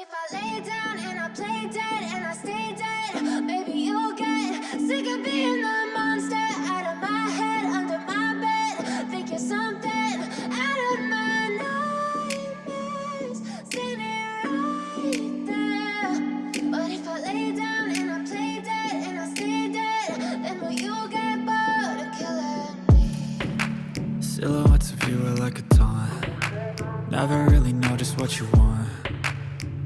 if I lay down and I play dead and I stay dead, maybe you'll get sick of being the monster out of my head, under my bed, thinking something out of my nightmares, standing right there. But if I lay down and I play dead and I stay dead, then will you get bored of killing me? Silhouettes of you are like a taunt. Never really know just what you want.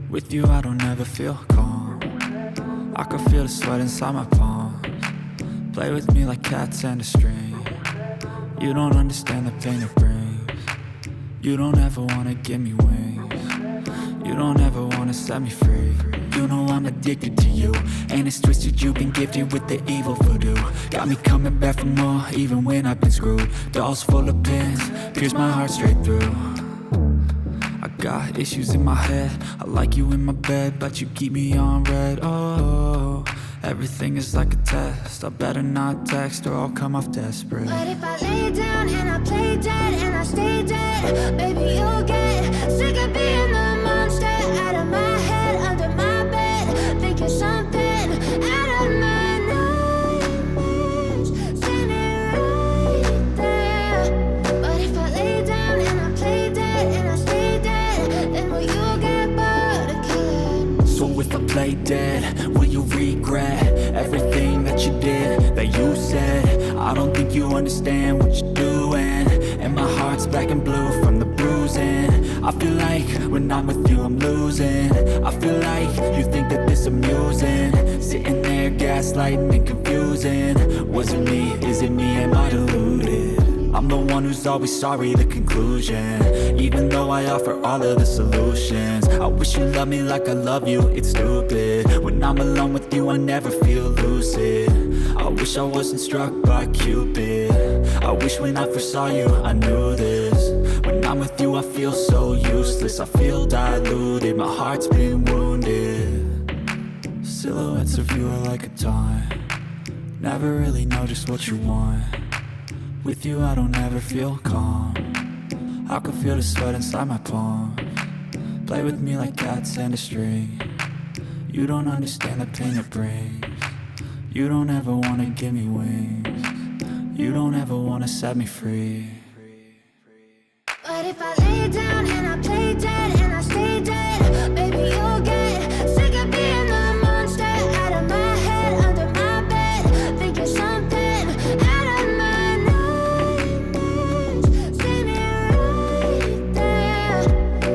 With you I don't ever feel calm. I can feel the sweat inside my palms. Play with me like cats and a string. You don't understand the pain it brings. You don't ever wanna give me wings. You don't ever wanna set me free. You know I'm addicted to you, and it's twisted. You've been gifted with the evil voodoo. Got me coming back for more, even when I've been screwed. Dolls full of pins, pierce my heart straight through. I got issues in my head. I like you in my bed, but you keep me on red. Oh, everything is like a test. I better not text or I'll come off desperate. But if I lay down and I play dead and I stay dead, baby you'll get sick of being the monster out of my head, under my bed, thinking something out of my nightmares, standing right there. But if I lay down and I play dead and I stay dead, then will you get bored of killing me? So if I play dead, will you regret everything that you did, that you said? I don't think you understand what you're doing, and my heart's black and blue from the bruising. I feel like when I'm with you I'm losing. I feel like you think that this amusing, sitting there gaslighting and confusing. Was it me? Is it me? Am I deluded? I'm the one who's always sorry, the conclusion, even though I offer all of the solutions. I wish you loved me like I love you, it's stupid. When I'm alone with you I never feel lucid. I wish I wasn't struck by Cupid. I wish when I first saw you I knew this. When I'm with you I feel so useless. I feel diluted, my heart's been wounded. Silhouettes of you are like a taunt. Never really know just what you want. With you I don't ever feel calm. I can feel the sweat inside my palms. Play with me like cats and a string. You don't understand the pain it brings. You don't ever wanna give me wings. You don't ever wanna set me free. But if I lay down and I play dead and I stay dead, baby you'll get sick of being the monster out of my head, under my bed, thinking something out of my nightmares, standing right there.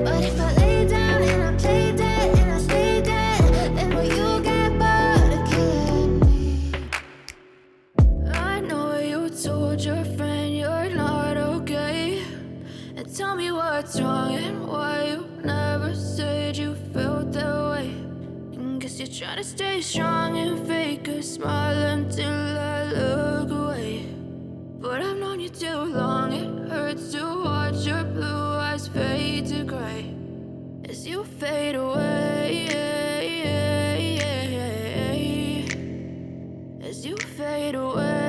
But if I lay down and I play dead and I stay dead, then will you get bored of killing me? I know you told your friend you're not okay, and tell me what's wrong and why you never said you felt that way. And guess you're trying to stay strong and fake a smile until I look away. But I've known you too long, it hurts to watch your blue eyes fade to gray as you fade away, as you fade away.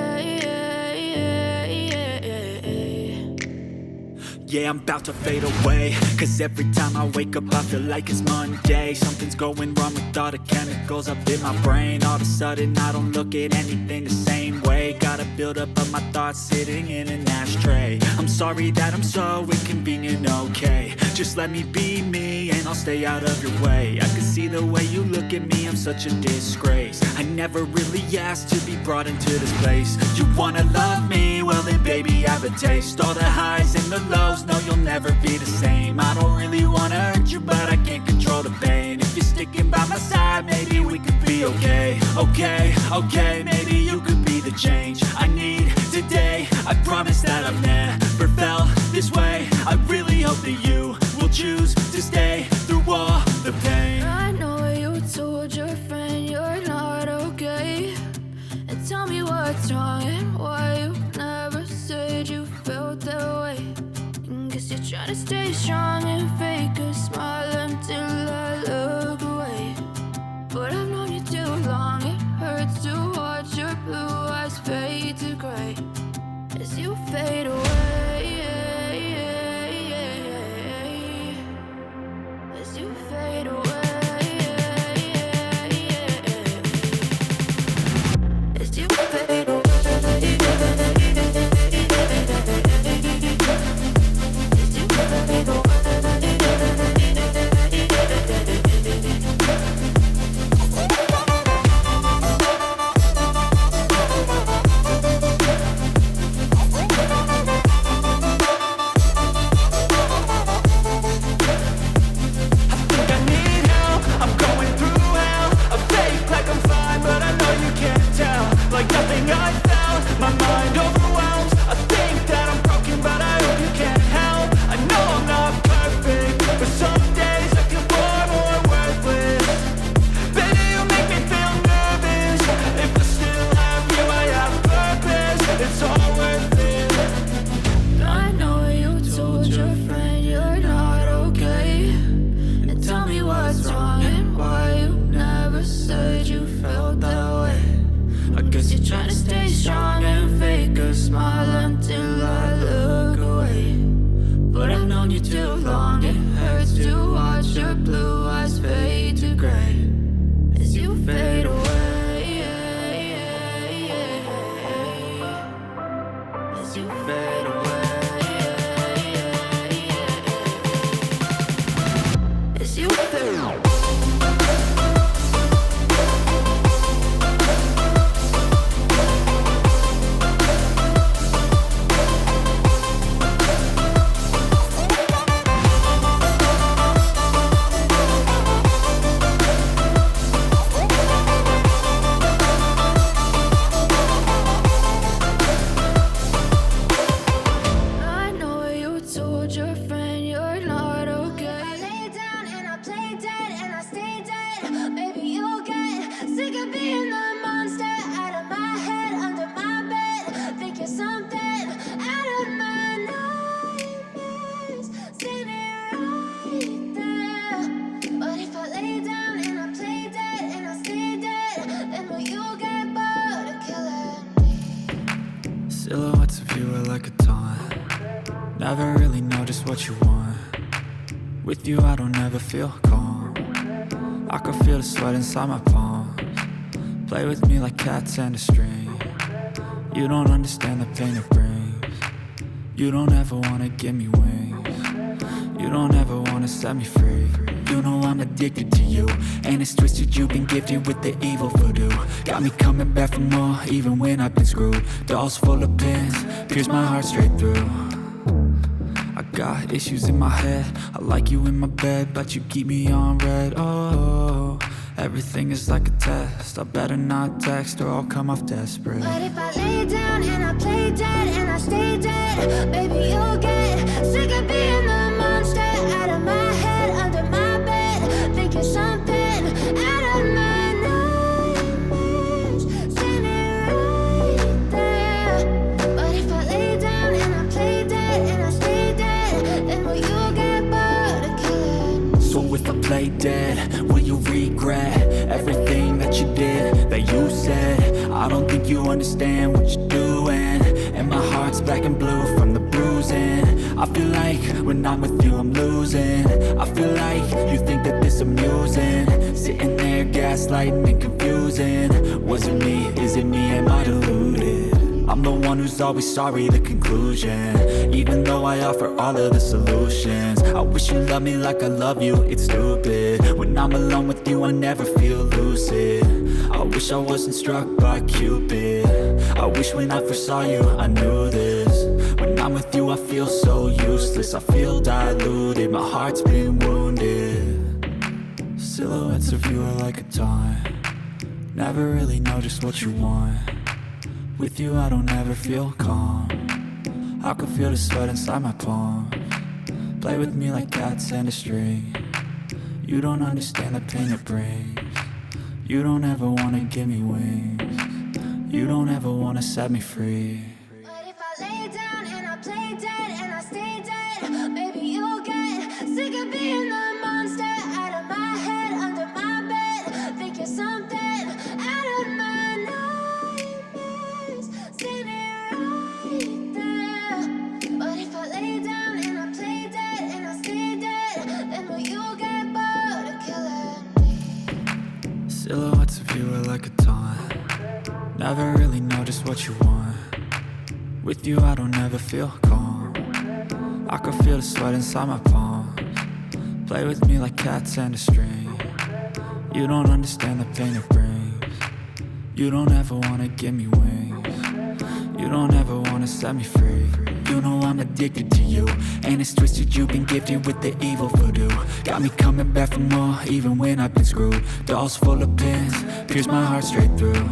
Yeah, I'm about to fade away, cause every time I wake up I feel like it's Monday. Something's going wrong with all the chemicals up in my brain. All of a sudden I don't look at anything the same way. Gotta build up of my thoughts sitting in an ashtray. I'm sorry that I'm so inconvenient, okay. Just let me be me and I'll stay out of your way. I can see the way you look at me, I'm such a disgrace. I never really asked to be brought into this place. You wanna love me? Well then baby have a taste. All the highs and the lows, no you'll never be the same. I don't really wanna hurt you but I can't control the pain. If you're sticking by my side maybe we could be okay. Okay, maybe you could be the change I need today. I promise that I've never felt this way. I really hope that you will choose to stay through all the pain. I know you told your friend you're not okay, and tell me what's wrong and why you never said you felt that way. And guess you're trying to stay strong and fake a smile until I look away. But I've known you too long, it hurts to watch like nothing I found. My mind overwhelms. I think that I'm broken, but I hope you can't help. I know I'm not perfect, but some days I feel far more worthless. Baby, you make me feel nervous. If I still have you, I have purpose. It's all worth it. I know you told your friend you're not okay, and tell me what's wrong and why you never said you felt that way. I guess you're trying to stay strong and fake a smile until I look away. But I've known you too long, it hurts to watch your blue eyes fade to gray as you fade away. As you fade away. As you fade away. Silhouettes of you are like a taunt. Never really know just what you want. With you I don't ever feel calm. I can feel the sweat inside my palms. Play with me like cats and a string. You don't understand the pain it brings. You don't ever wanna give me wings. You don't ever wanna set me free. You know I'm addicted to you, and it's twisted, you've been gifted with the evil voodoo. Got me coming back for more, even when I've been screwed. Dolls full of pins, pierce my heart straight through. I got issues in my head, I like you in my bed, but you keep me on red. Oh, everything is like a test, I better not text or I'll come off desperate. But if I lay down and I play dead and I stay dead, baby, you'll get sick of being the monster out of my head, under my bed. Think you're something out of my nightmares, standing right there. But if I lay down and I play dead and I stay dead, then will you get bored of killing me? So if I play dead, will you regret everything that you did, that you said? I don't think you understand what you're doing, and my heart's black and blue from the bruising. I feel like when I'm with you I'm losing. I feel like you think that this amusing, sitting there gaslighting and confusing. Was it me? Is it me? Am I deluded? I'm the one who's always sorry, the conclusion, even though I offer all of the solutions. I wish you loved me like I love you, it's stupid. When I'm alone with you I never feel lucid. I wish I wasn't struck by Cupid. I wish when I first saw you I knew this. When I'm with you I feel so useless, I feel diluted, my heart's been wounded. Silhouettes of you are like a taunt. Never really know just what you want. With you I don't ever feel calm. I can feel the sweat inside my palms. Play with me like cats and a string. You don't understand the pain it brings. You don't ever wanna give me wings. You don't ever wanna set me free. But if I lay down and I play dead and I stay dead, baby, you'll get sick of being the monster out of my head, under my bed. Think you're something out of my nightmares, standing right there. But if I lay down and I play dead and I stay dead, then will you get bored of killing me? Silhouettes of you are like a taunt. Never really know just what you want. With you I don't ever feel calm. I can feel the sweat inside my palms. Play with me like cats and a string. You don't understand the pain it brings. You don't ever wanna give me wings. You don't ever wanna set me free. You know I'm addicted to you, and it's twisted, you've been gifted with the evil voodoo. Got me coming back for more, even when I've been screwed. Dolls full of pins, pierce my heart straight through.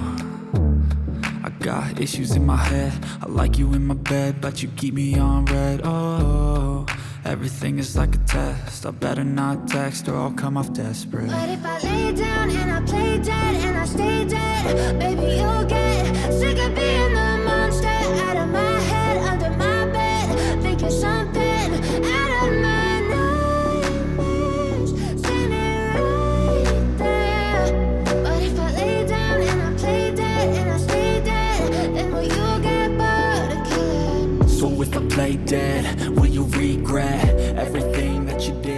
I Got issues in my head, I like you in my bed, but you keep me on red. Oh, everything is like a test, I better not text or I'll come off desperate. But if I lay down and I play dead and I stay dead, baby, you'll get sick of being the monster out of my head, under my bed. Think you're something out of my nightmares, standing right there. But if I lay down and I play dead and I stay dead, then will you get bored of killing me? So if I play dead, will you regret everything that you did?